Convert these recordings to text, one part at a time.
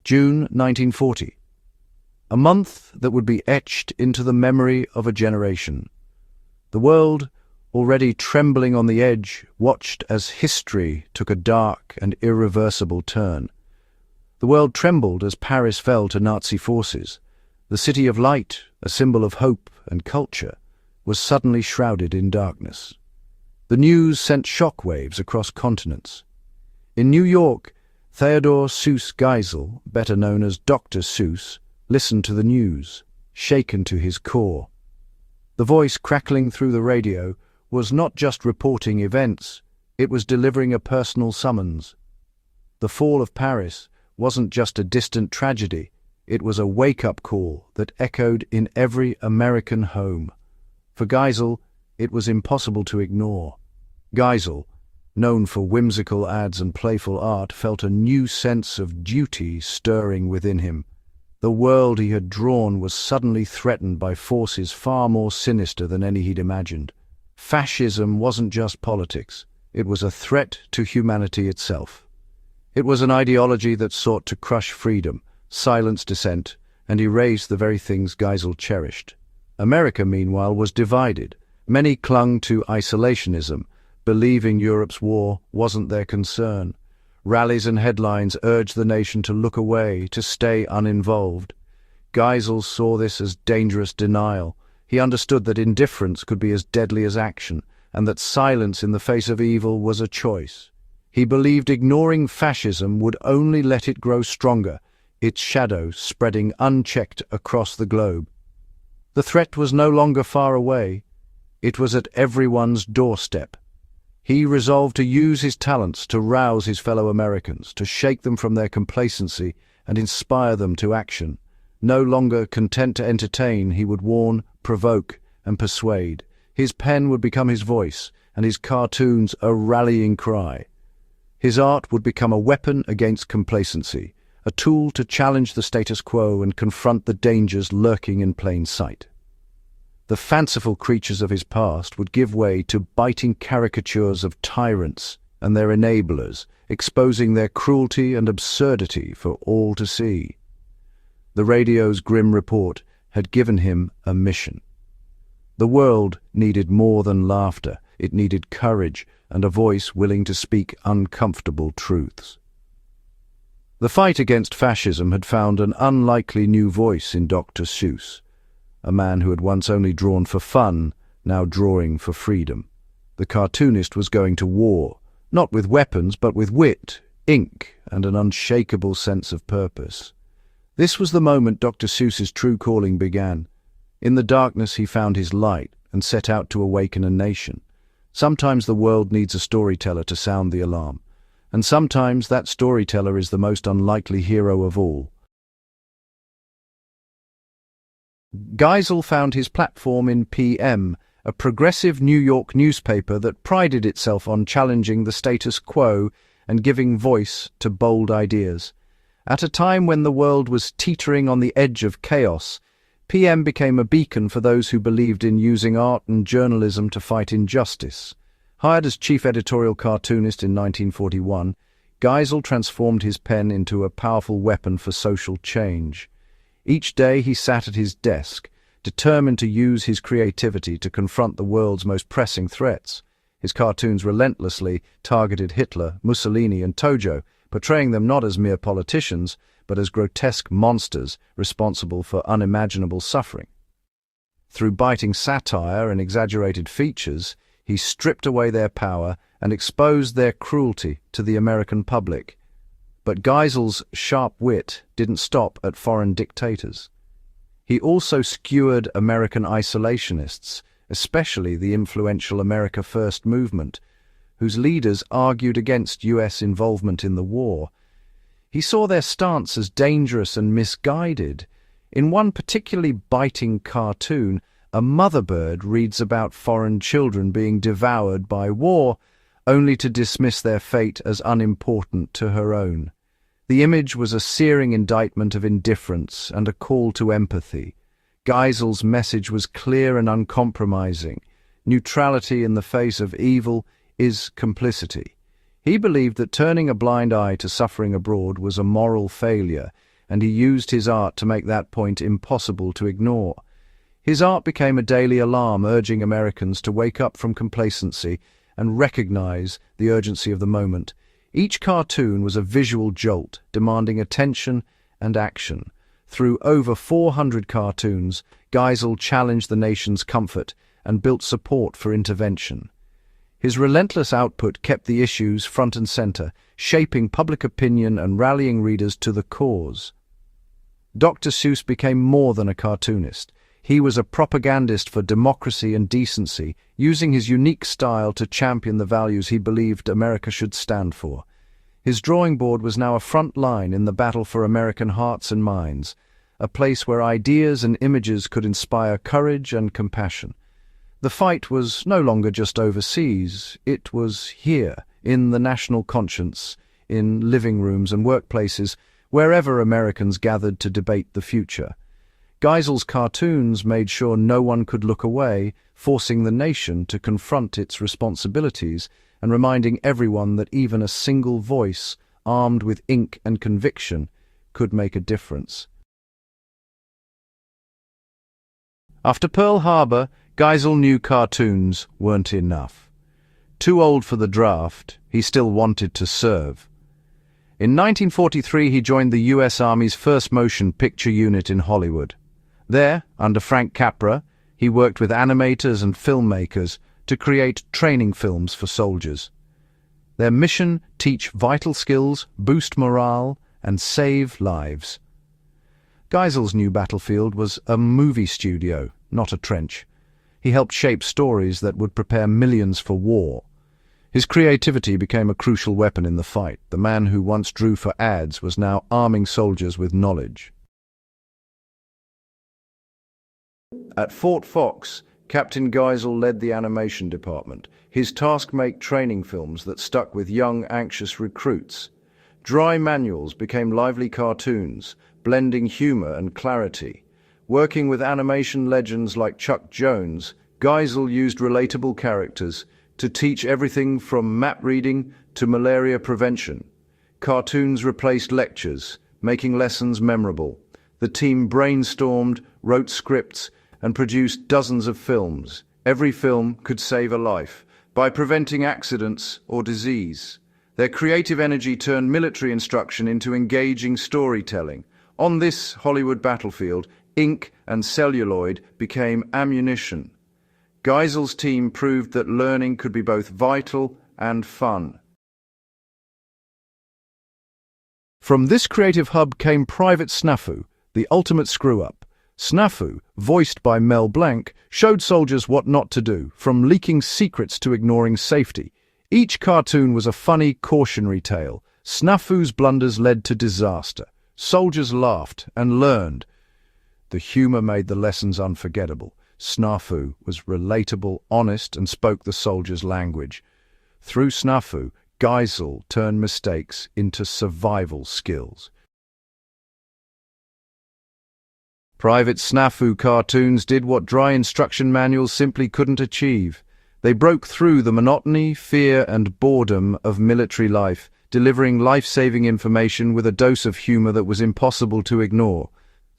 June 1940. A month that would be etched into the memory of a generation. The world, already trembling on the edge, watched as history took a dark and irreversible turn. The world trembled as Paris fell to Nazi forces. The City of Light, a symbol of hope and culture, was suddenly shrouded in darkness. The news sent shockwaves across continents. In New York, Theodore Seuss Geisel, better known as Dr. Seuss, listened to the news, shaken to his core. The voice crackling through the radio was not just reporting events, it was delivering a personal summons. The fall of Paris wasn't just a distant tragedy, it was a wake-up call that echoed in every American home. For Geisel, it was impossible to ignore. Geisel, known for whimsical ads and playful art, felt a new sense of duty stirring within him. The world he had drawn was suddenly threatened by forces far more sinister than any he'd imagined. Fascism wasn't just politics, it was a threat to humanity itself. It was an ideology that sought to crush freedom, silence dissent, and erase the very things Geisel cherished. America, meanwhile, was divided. Many clung to isolationism, believing Europe's war wasn't their concern. Rallies and headlines urged the nation to look away, to stay uninvolved. Geisel saw this as dangerous denial. He understood that indifference could be as deadly as action, and that silence in the face of evil was a choice. He believed ignoring fascism would only let it grow stronger, its shadow spreading unchecked across the globe. The threat was no longer far away. It was at everyone's doorstep. He resolved to use his talents to rouse his fellow Americans, to shake them from their complacency and inspire them to action. No longer content to entertain, he would warn, provoke, and persuade. His pen would become his voice, and his cartoons a rallying cry. His art would become a weapon against complacency, a tool to challenge the status quo and confront the dangers lurking in plain sight. The fanciful creatures of his past would give way to biting caricatures of tyrants and their enablers, exposing their cruelty and absurdity for all to see. The radio's grim report had given him a mission. The world needed more than laughter, it needed courage and a voice willing to speak uncomfortable truths. The fight against fascism had found an unlikely new voice in Dr. Seuss. A man who had once only drawn for fun, now drawing for freedom. The cartoonist was going to war, not with weapons but with wit, ink, and an unshakable sense of purpose. This was the moment Dr. Seuss's true calling began. In the darkness he found his light and set out to awaken a nation. Sometimes the world needs a storyteller to sound the alarm, and sometimes that storyteller is the most unlikely hero of all. Geisel found his platform in PM, a progressive New York newspaper that prided itself on challenging the status quo and giving voice to bold ideas. At a time when the world was teetering on the edge of chaos, PM became a beacon for those who believed in using art and journalism to fight injustice. Hired as chief editorial cartoonist in 1941, Geisel transformed his pen into a powerful weapon for social change. Each day he sat at his desk, determined to use his creativity to confront the world's most pressing threats. His cartoons relentlessly targeted Hitler, Mussolini, and Tojo, portraying them not as mere politicians, but as grotesque monsters responsible for unimaginable suffering. Through biting satire and exaggerated features, he stripped away their power and exposed their cruelty to the American public. But Geisel's sharp wit didn't stop at foreign dictators. He also skewered American isolationists, especially the influential America First movement, whose leaders argued against U.S. involvement in the war. He saw their stance as dangerous and misguided. In one particularly biting cartoon, a mother bird reads about foreign children being devoured by war, only to dismiss their fate as unimportant to her own. The image was a searing indictment of indifference and a call to empathy. Geisel's message was clear and uncompromising. Neutrality in the face of evil is complicity. He believed that turning a blind eye to suffering abroad was a moral failure, and he used his art to make that point impossible to ignore. His art became a daily alarm urging Americans to wake up from complacency and recognize the urgency of the moment. Each cartoon was a visual jolt, demanding attention and action. Through over 400 cartoons, Geisel challenged the nation's comfort and built support for intervention. His relentless output kept the issues front and center, shaping public opinion and rallying readers to the cause. Dr. Seuss became more than a cartoonist. He was a propagandist for democracy and decency, using his unique style to champion the values he believed America should stand for. His drawing board was now a front line in the battle for American hearts and minds, a place where ideas and images could inspire courage and compassion. The fight was no longer just overseas, it was here, in the national conscience, in living rooms and workplaces, wherever Americans gathered to debate the future. Geisel's cartoons made sure no one could look away, forcing the nation to confront its responsibilities and reminding everyone that even a single voice, armed with ink and conviction, could make a difference. After Pearl Harbor, Geisel knew cartoons weren't enough. Too old for the draft, he still wanted to serve. In 1943, he joined the U.S. Army's first motion picture unit in Hollywood. There, under Frank Capra, he worked with animators and filmmakers to create training films for soldiers. Their mission: teach vital skills, boost morale, and save lives. Geisel's new battlefield was a movie studio, not a trench. He helped shape stories that would prepare millions for war. His creativity became a crucial weapon in the fight. The man who once drew for ads was now arming soldiers with knowledge. At Fort Fox, Captain Geisel led the animation department. His task: make training films that stuck with young, anxious recruits. Dry manuals became lively cartoons, blending humor and clarity. Working with animation legends like Chuck Jones, Geisel used relatable characters to teach everything from map reading to malaria prevention. Cartoons replaced lectures, making lessons memorable. The team brainstormed, wrote scripts, and produced dozens of films. Every film could save a life by preventing accidents or disease. Their creative energy turned military instruction into engaging storytelling. On this Hollywood battlefield, ink and celluloid became ammunition. Geisel's team proved that learning could be both vital and fun. From this creative hub came Private Snafu, the ultimate screw-up. Snafu, voiced by Mel Blanc, showed soldiers what not to do, from leaking secrets to ignoring safety. Each cartoon was a funny, cautionary tale. Snafu's blunders led to disaster. Soldiers laughed and learned. The humor made the lessons unforgettable. Snafu was relatable, honest, and spoke the soldiers' language. Through Snafu, Geisel turned mistakes into survival skills. Private Snafu cartoons did what dry instruction manuals simply couldn't achieve. They broke through the monotony, fear, and boredom of military life, delivering life-saving information with a dose of humor that was impossible to ignore.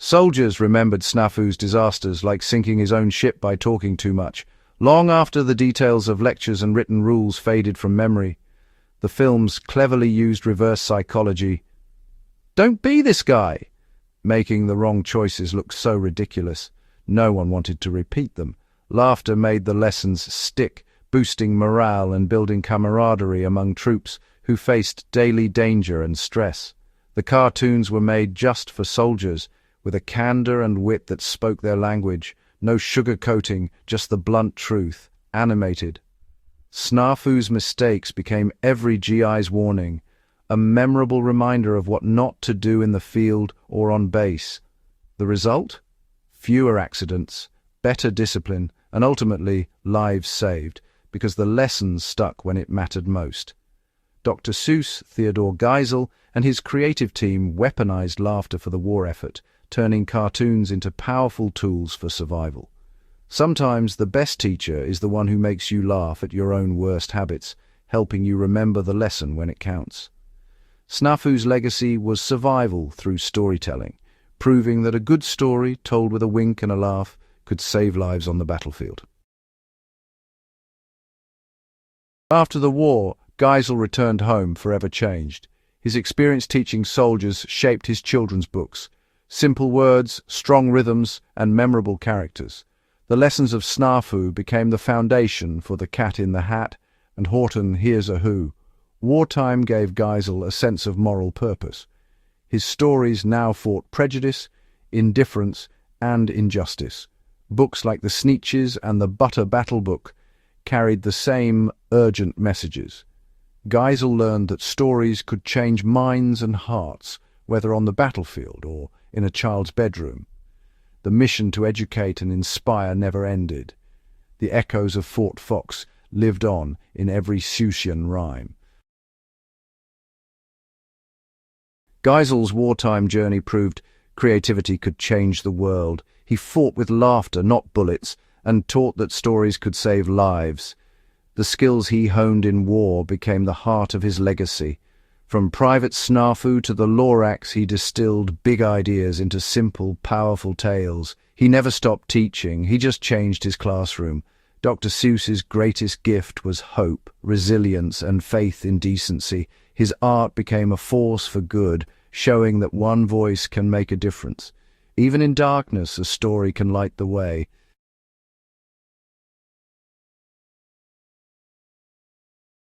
Soldiers remembered Snafu's disasters, like sinking his own ship by talking too much, long after the details of lectures and written rules faded from memory. The films cleverly used reverse psychology. "Don't be this guy!" making the wrong choices look so ridiculous. No one wanted to repeat them. Laughter made the lessons stick, boosting morale and building camaraderie among troops who faced daily danger and stress. The cartoons were made just for soldiers, with a candor and wit that spoke their language. No sugarcoating, just the blunt truth, animated. Snafu's mistakes became every GI's warning, a memorable reminder of what not to do in the field or on base. The result? Fewer accidents, better discipline, and ultimately lives saved, because the lessons stuck when it mattered most. Dr. Seuss, Theodore Geisel, and his creative team weaponized laughter for the war effort, turning cartoons into powerful tools for survival. Sometimes the best teacher is the one who makes you laugh at your own worst habits, helping you remember the lesson when it counts. Snafu's legacy was survival through storytelling, proving that a good story told with a wink and a laugh could save lives on the battlefield. After the war, Geisel returned home forever changed. His experience teaching soldiers shaped his children's books. Simple words, strong rhythms, and memorable characters. The lessons of Snafu became the foundation for The Cat in the Hat and Horton Hears a Who. Wartime gave Geisel a sense of moral purpose. His stories now fought prejudice, indifference, and injustice. Books like The Sneetches and the Butter Battle Book carried the same urgent messages. Geisel learned that stories could change minds and hearts, whether on the battlefield or in a child's bedroom. The mission to educate and inspire never ended. The echoes of Fort Fox lived on in every Seussian rhyme. Geisel's wartime journey proved creativity could change the world. He fought with laughter, not bullets, and taught that stories could save lives. The skills he honed in war became the heart of his legacy. From Private Snafu to the Lorax, he distilled big ideas into simple, powerful tales. He never stopped teaching, he just changed his classroom. Dr. Seuss's greatest gift was hope, resilience, and faith in decency. His art became a force for good, showing that one voice can make a difference. Even in darkness, a story can light the way.